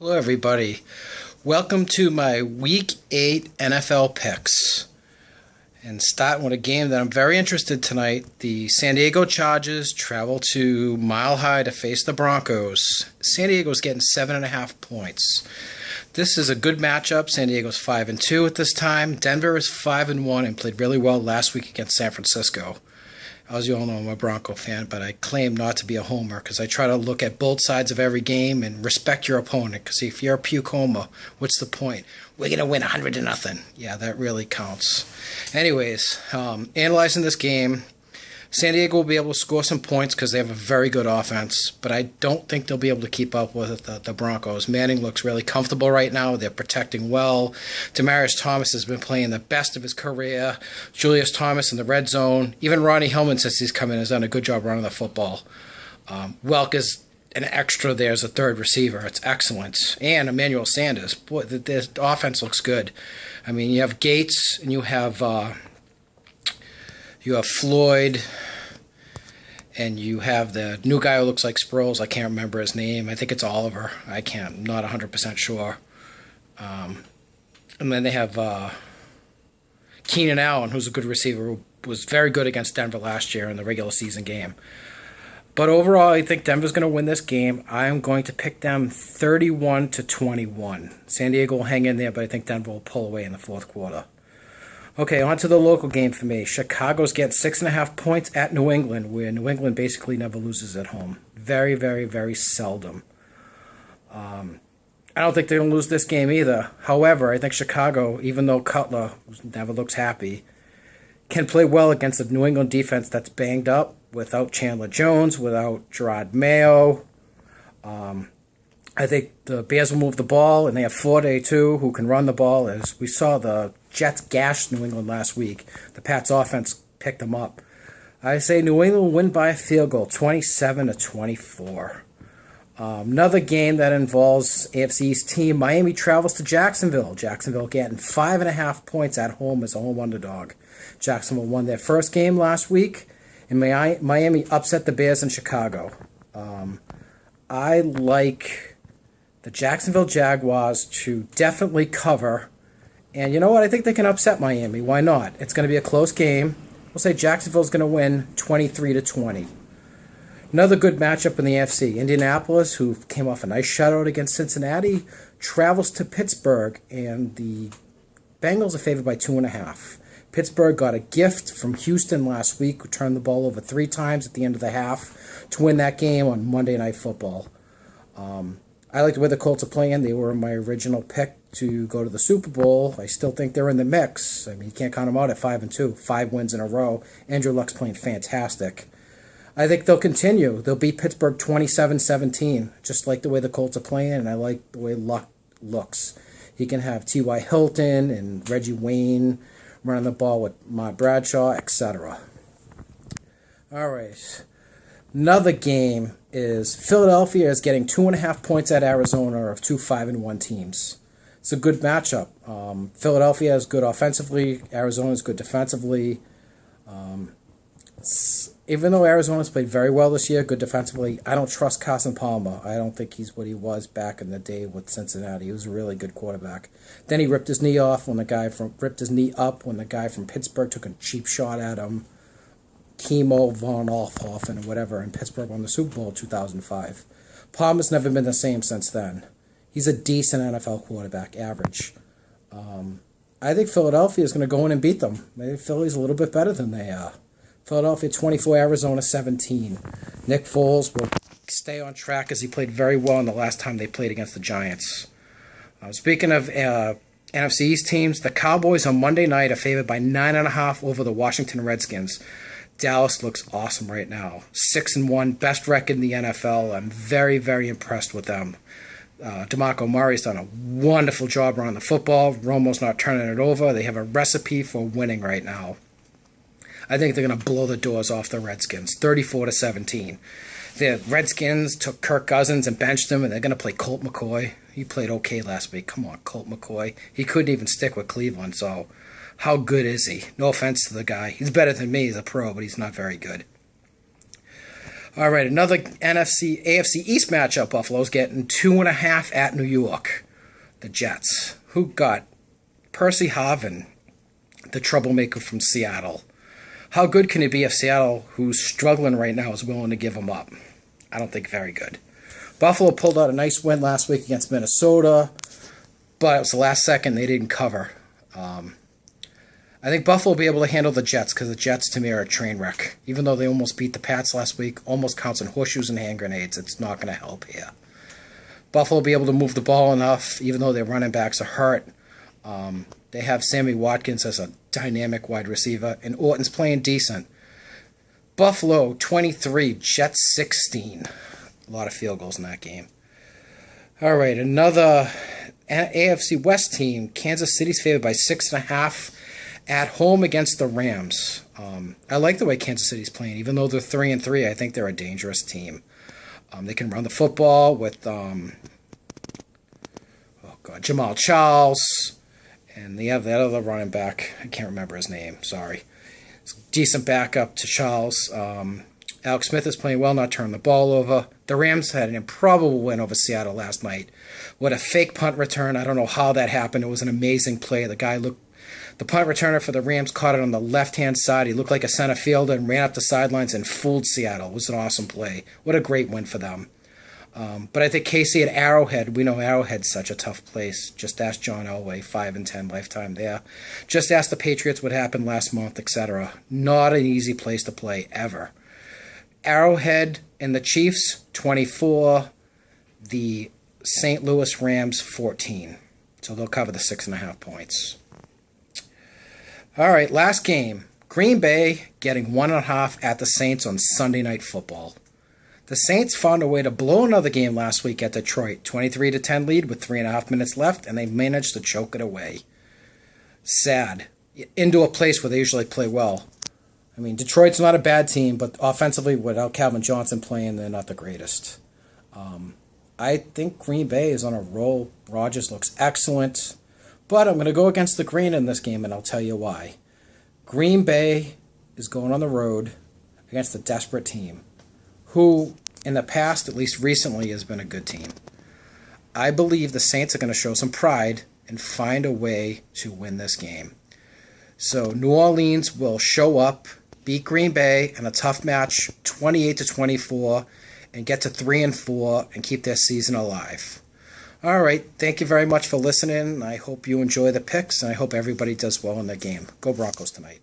Hello, everybody. Welcome to my Week 8 NFL picks. And starting with a game that I'm very interested tonight. The San Diego Chargers travel to Mile High to face the Broncos. San Diego's getting 7.5 points. This is a good matchup. San Diego's 5-2 at this time. Denver is 5-1 and played really well last week against San Francisco. As you all know, I'm a Bronco fan, but I claim not to be a homer because I try to look at both sides of every game and respect your opponent. Because if you're a puke homer, what's the point? We're going to win 100-0. Yeah, that really counts. Anyways, analyzing this game, San Diego will be able to score some points because they have a very good offense, but I don't think they'll be able to keep up with the Broncos. Manning looks really comfortable right now. They're protecting well. Demaryius Thomas has been playing the best of his career. Julius Thomas in the red zone. Even Ronnie Hillman, since he's come in, has done a good job running the football. Welk is an extra there as a third receiver. It's excellent. And Emmanuel Sanders. Boy, the offense looks good. I mean, you have Gates and you have Floyd, and you have the new guy who looks like Sproles. I can't remember his name. I think it's Oliver. I'm not 100% sure. And then they have Keenan Allen, who's a good receiver, who was very good against Denver last year in the regular season game. But overall, I think Denver's going to win this game. I'm going to pick them 31-21. San Diego will hang in there, but I think Denver will pull away in the fourth quarter. Okay, on to the local game for me. Chicago's getting 6.5 points at New England, where New England basically never loses at home. Very, very, very seldom. I don't think they're going to lose this game either. However, I think Chicago, even though Cutler never looks happy, can play well against the New England defense that's banged up without Chandler Jones, without Gerard Mayo. I think the Bears will move the ball, and they have Forte, too, who can run the ball. As we saw, the Jets gashed New England last week. The Pats' offense picked them up. I say New England will win by a field goal, 27-24. Another game that involves AFC East team, Miami travels to Jacksonville. Jacksonville getting 5.5 points at home as a home underdog. Jacksonville won their first game last week, and Miami upset the Bears in Chicago. I like the Jacksonville Jaguars to definitely cover. And you know what? I think they can upset Miami. Why not? It's going to be a close game. We'll say Jacksonville's going to win 23-20. Another good matchup in the AFC. Indianapolis, who came off a nice shutout against Cincinnati, travels to Pittsburgh, and the Bengals are favored by 2.5. Pittsburgh got a gift from Houston last week, who turned the ball over 3 times at the end of the half to win that game on Monday Night Football. I like the way the Colts are playing. They were my original pick to go to the Super Bowl. I still think they're in the mix. I mean, you can't count them out at 5-2. 5 wins in a row. Andrew Luck's playing fantastic. I think they'll continue. They'll beat Pittsburgh 27-17, just like the way the Colts are playing, and I like the way Luck looks. He can have T.Y. Hilton and Reggie Wayne running the ball with Matt Bradshaw, etc. All right. Another game is Philadelphia is getting 2.5 points at Arizona of 2 5-1 teams. It's a good matchup. Philadelphia is good offensively. Arizona is good defensively. Even though Arizona's played very well this year, good defensively, I don't trust Carson Palmer. I don't think he's what he was back in the day with Cincinnati. He was a really good quarterback. Then he ripped his knee up when the guy from Pittsburgh took a cheap shot at him. Kimo von Olfhoffen or whatever, and Pittsburgh won the Super Bowl in 2005. Palmer's never been the same since then. He's a decent NFL quarterback, average. I think Philadelphia is going to go in and beat them. Maybe Philly's a little bit better than they are. Philadelphia 24, Arizona 17. Nick Foles will stay on track as he played very well in the last time they played against the Giants. Speaking of NFC East teams, the Cowboys on Monday night are favored by 9.5 over the Washington Redskins. Dallas looks awesome right now. 6-1, best record in the NFL. I'm very, very impressed with them. DeMarco Murray's done a wonderful job running the football. Romo's not turning it over. They have a recipe for winning right now. I think they're going to blow the doors off the Redskins, 34-17. The Redskins took Kirk Cousins and benched him, and they're going to play Colt McCoy. He played okay last week. Come on, Colt McCoy. He couldn't even stick with Cleveland, so how good is he? No offense to the guy. He's better than me as a pro, but he's not very good. All right, another AFC East matchup. Buffalo's getting 2.5 at New York. The Jets, who got Percy Harvin, the troublemaker from Seattle. How good can he be if Seattle, who's struggling right now, is willing to give him up? I don't think very good. Buffalo pulled out a nice win last week against Minnesota, but it was the last second. They didn't cover. I think Buffalo will be able to handle the Jets because the Jets, to me, are a train wreck. Even though they almost beat the Pats last week, almost counts in horseshoes and hand grenades. It's not going to help here. Buffalo will be able to move the ball enough, even though their running backs are hurt. They have Sammy Watkins as a dynamic wide receiver, and Orton's playing decent. Buffalo 23, Jets 16. A lot of field goals in that game. All right, another AFC West team. Kansas City's favored by 6.5 at home against the Rams. I like the way Kansas City's playing. Even though they're 3-3, I think they're a dangerous team. They can run the football with Jamal Charles. And they have that other running back. I can't remember his name. Sorry. It's a decent backup to Charles. Alex Smith is playing well, not turning the ball over. The Rams had an improbable win over Seattle last night. What a fake punt return. I don't know how that happened. It was an amazing play. The punt returner for the Rams caught it on the left-hand side. He looked like a center fielder and ran up the sidelines and fooled Seattle. It was an awesome play. What a great win for them. But I think KC at Arrowhead, we know Arrowhead's such a tough place. Just ask John Elway, 5-10 lifetime there. Just ask the Patriots what happened last month, etc. Not an easy place to play, ever. Arrowhead and the Chiefs, 24. The St. Louis Rams, 14. So they'll cover the 6.5 points. All right, last game. Green Bay getting 1.5 at the Saints on Sunday Night Football. The Saints found a way to blow another game last week at Detroit. 23-10 lead with 3.5 minutes left, and they managed to choke it away. Sad. Into a place where they usually play well. I mean, Detroit's not a bad team, but offensively, without Calvin Johnson playing, they're not the greatest. I think Green Bay is on a roll. Rodgers looks excellent. But I'm going to go against the green in this game, and I'll tell you why. Green Bay is going on the road against a desperate team who, in the past, at least recently, has been a good team. I believe the Saints are going to show some pride and find a way to win this game. So New Orleans will show up, beat Green Bay in a tough match, 28-24, and get to 3-4 and keep their season alive. All right, thank you very much for listening. I hope you enjoy the picks, and I hope everybody does well in the game. Go Broncos tonight.